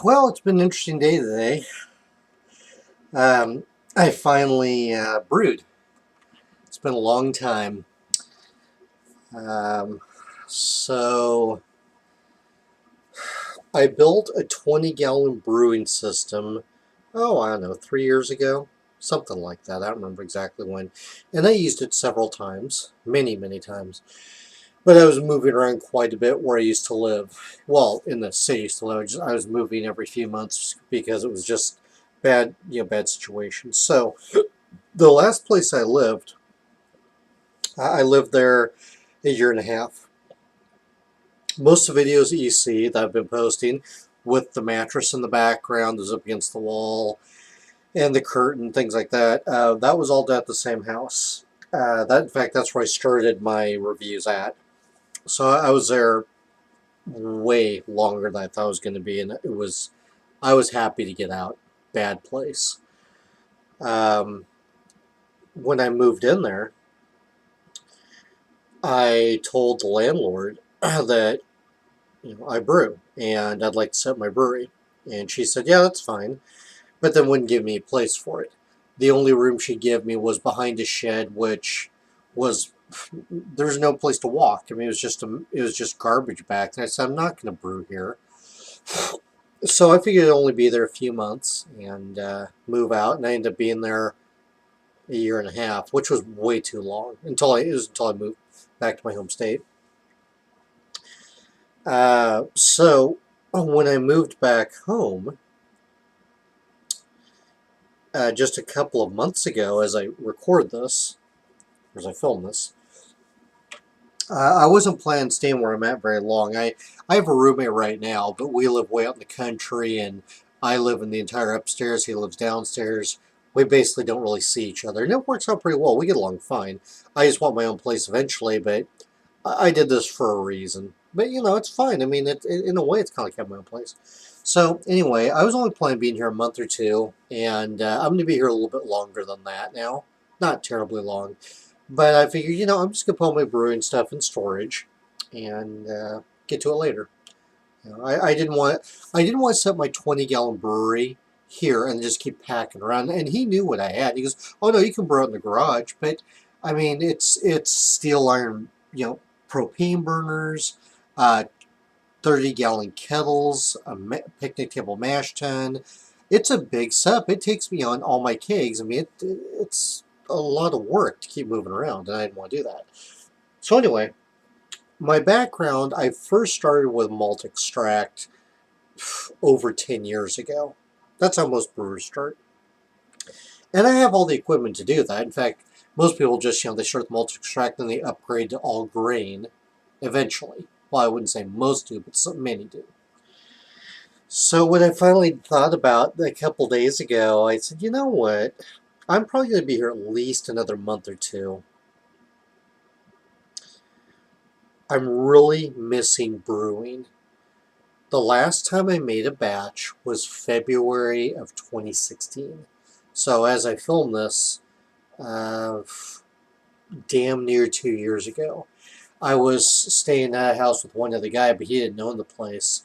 Well, it's been an interesting day today. I finally brewed. It's been a long time. Um, so I built a 20-gallon brewing system, oh, I don't know, 3 years ago? Something like that. I don't remember exactly when. And I used it several times, many, many times. But I was moving around quite a bit where I used to live. Well, in the city, still, I was moving every few months because it was just bad, bad situations. So the last place I lived, I lived there a year and a half. Most of the videos that you see that I've been posting with the mattress in the background is up against the wall and the curtain, things like that, that was all done at the same house. In fact, that's where I started my reviews at. So I was there way longer than I thought it was going to be, and I was happy to get out. Bad place. Um, when I moved in there, I told the landlord that I brew and I'd like to set my brewery, and she said, "Yeah, that's fine," but then wouldn't give me a place for it. The only room she'd give me was behind a shed, which was there's no place to walk. I mean, it was just garbage back. And I said, "I'm not going to brew here." So I figured I'd only be there a few months and move out, and I ended up being there a year and a half, which was way too long until I moved back to my home state. So when I moved back home, just a couple of months ago, as I record this, as I film this, I wasn't planning on staying where I'm at very long. I have a roommate right now, but we live way out in the country, and I live in the entire upstairs. He lives downstairs. We basically don't really see each other, and it works out pretty well. We get along fine. I just want my own place eventually, but I did this for a reason. But it's fine. I mean, in a way, it's kind of like having my own place. So anyway, I was only planning on being here a month or two, and I'm going to be here a little bit longer than that now. Not terribly long. But I figured, I'm just going to put all my brewing stuff in storage and get to it later. I didn't want to set my 20-gallon brewery here and just keep packing around. And he knew what I had. He goes, "Oh no, you can brew it in the garage." But I mean, it's steel iron, propane burners, 30-gallon kettles, a picnic table mash tun. It's a big setup. It takes me on all my kegs. I mean, it's a lot of work to keep moving around, and I didn't want to do that. So anyway, my background, I first started with malt extract over 10 years ago. That's how most brewers start. And I have all the equipment to do that. In fact, most people just, they start with malt extract and they upgrade to all grain eventually. Well, I wouldn't say most do, but many do. So when I finally thought about a couple days ago, I said, you know what? I'm probably going to be here at least another month or two. I'm really missing brewing. The last time I made a batch was February of 2016. So as I film this, damn near 2 years ago. I was staying at a house with one other guy, but he didn't own the place.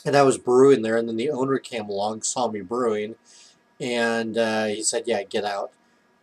And I was brewing there, and then the owner came along, saw me brewing, and he said, "Yeah, get out."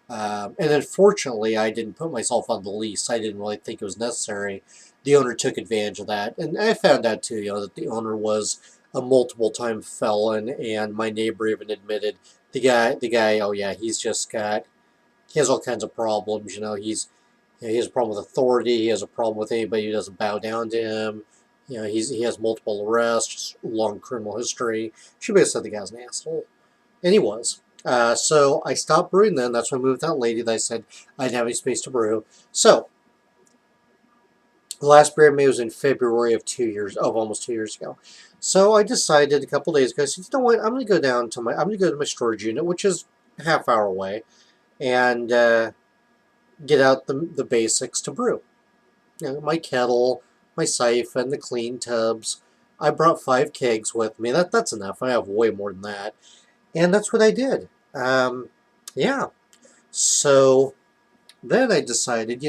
And unfortunately, I didn't put myself on the lease. I didn't really think it was necessary. The owner took advantage of that, and I found out too, that the owner was a multiple-time felon, and my neighbor even admitted the guy. Oh yeah, he has all kinds of problems. He has a problem with authority. He has a problem with anybody who doesn't bow down to him. He has multiple arrests, long criminal history. She basically said the guy's an asshole, and he was. So I stopped brewing then. That's when I moved with that lady that I said I didn't have any space to brew. So the last beer I made was in February of almost 2 years ago. So I decided a couple days ago, I said, you know what, I'm going to go to my storage unit, which is a half hour away, and get out the basics to brew. My kettle, my siphon, the clean tubs. I brought 5 kegs with me. That's enough. I have way more than that. And that's what I did. Yeah. So then I decided,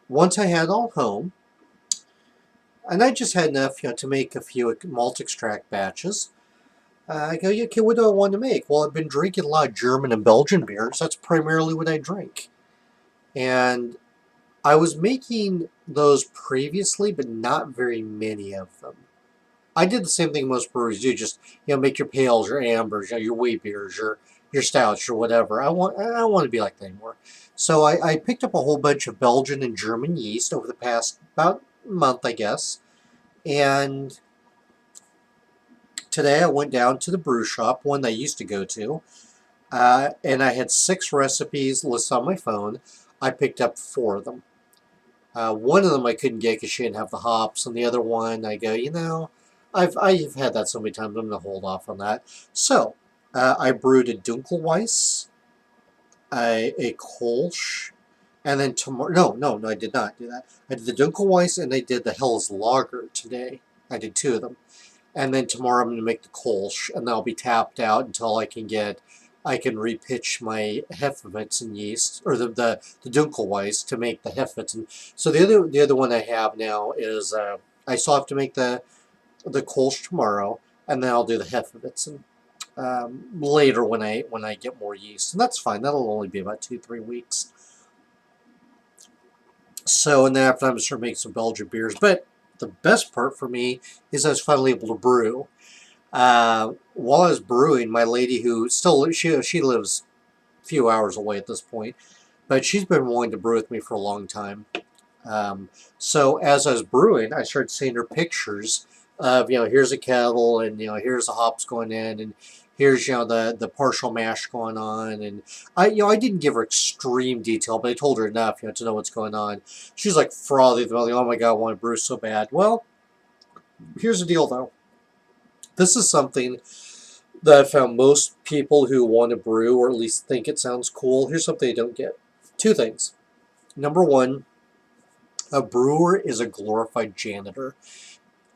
once I had all home, And I just had enough, to make a few malt extract batches. I go, yeah, okay, what do I want to make? Well, I've been drinking a lot of German and Belgian beers. That's primarily what I drink. And I was making those previously, but not very many of them. I did the same thing most breweries do. Just make your pales, your ambers, your wheat beers, your stouts, or whatever. I don't want to be like that anymore. So I picked up a whole bunch of Belgian and German yeast over the past about month, I guess. And today I went down to the brew shop, one I used to go to, and I had 6 recipes listed on my phone. I picked up 4 of them. One of them I couldn't get because she didn't have the hops, and the other one I go, I've had that so many times, I'm going to hold off on that. So, I brewed a Dunkelweiss, a Kolsch, and then tomorrow, no, I did not do that. I did the Dunkelweiss and I did the Helles Lager today. I did 2 of them. And then tomorrow I'm going to make the Kolsch, and that'll be tapped out until I can repitch my Hefeweizen yeast, or the Dunkelweiss, to make the Hefeweizen. So the other one I have now is, I still have to make the Kolsch tomorrow, and then I'll do the Hefeweizen later when I get more yeast, and that's fine. That'll only be about 2-3 weeks. So, and then after I'm going to start making some Belgian beers. But the best part for me is I was finally able to brew. While I was brewing, my lady, who still she lives a few hours away at this point, but she's been wanting to brew with me for a long time. So as I was brewing, I started seeing her pictures of, here's a kettle, and here's the hops going in, and here's the partial mash going on, and I didn't give her extreme detail, but I told her enough to know what's going on. She's like frothy, oh my god, I want to brew so bad. Well, here's the deal though. This is something that I found most people who want to brew, or at least think it sounds cool. Here's something they don't get. 2 things. Number 1, a brewer is a glorified janitor.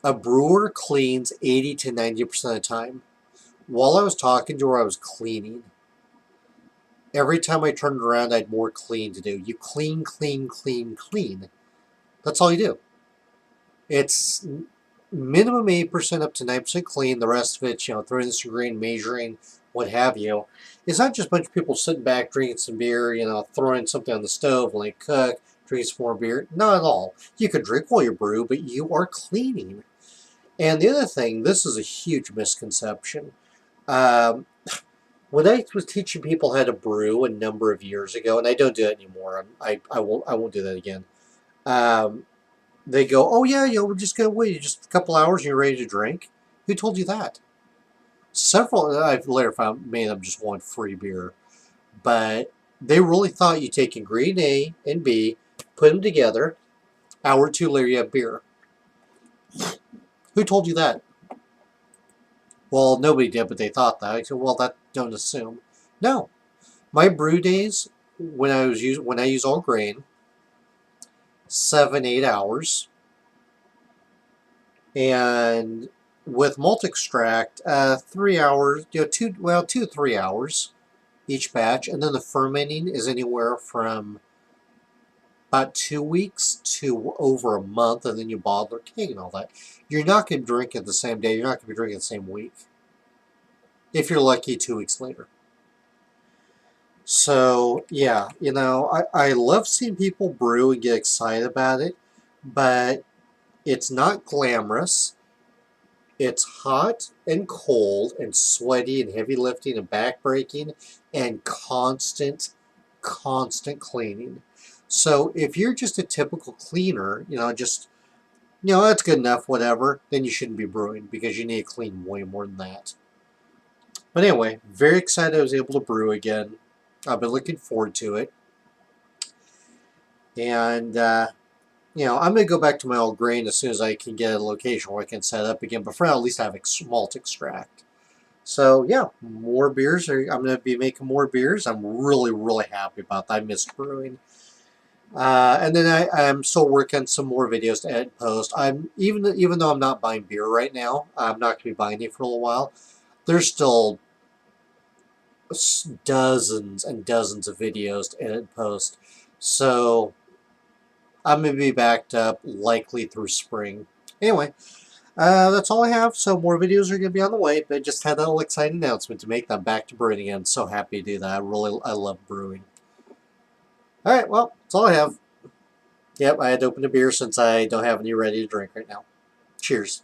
A brewer cleans 80 to 90% of the time. While I was talking to her, I was cleaning. Every time I turned around, I had more clean to do. You clean, clean, clean, clean. That's all you do. It's minimum 8% up to 9% clean. The rest of it, throwing this grain, measuring, what have you. It's not just a bunch of people sitting back, drinking some beer, throwing something on the stove, like cook, drinking some more beer. Not at all. You could drink while you brew, but you are cleaning. And the other thing, this is a huge misconception. When I was teaching people how to brew a number of years ago, and I don't do it anymore, I won't do that again. They go, oh yeah, we're just gonna wait just a couple hours and you're ready to drink. Who told you that? Several, I've later found, many of them just want free beer, but they really thought you take ingredient A and B, put them together, hour or 2 later you have beer. Who told you that? Well, nobody did, but they thought that. I said, well, don't assume. No, my brew days when I use all grain, 7-8 hours, and with malt extract, 3 hours, 2 to 3 hours each batch, and then the fermenting is anywhere from about 2 weeks to over a month, and then you bottle or keg and all that. You're not going to drink it the same day. You're not going to be drinking the same week. If you're lucky, 2 weeks later. So, yeah, I love seeing people brew and get excited about it, but it's not glamorous. It's hot and cold and sweaty and heavy lifting and backbreaking and constant cleaning. So if you're just a typical cleaner, that's good enough, whatever, then you shouldn't be brewing, because you need to clean way more than that. But anyway, very excited I was able to brew again. I've been looking forward to it. And, I'm going to go back to my old grain as soon as I can get a location where I can set up again. But for now, at least I have malt extract. So, yeah, more beers. I'm going to be making more beers. I'm really, really happy about that. I missed brewing. And then I'm still working on some more videos to edit and post. Even though I'm not buying beer right now, I'm not going to be buying it for a little while. There's still dozens and dozens of videos to edit and post. So I'm going to be backed up likely through spring. Anyway, that's all I have. So more videos are going to be on the way, but I just had that little exciting announcement to make that back to brewing again. So happy to do that. I love brewing. All right, well, that's all I have. Yep, I had to open a beer since I don't have any ready to drink right now. Cheers.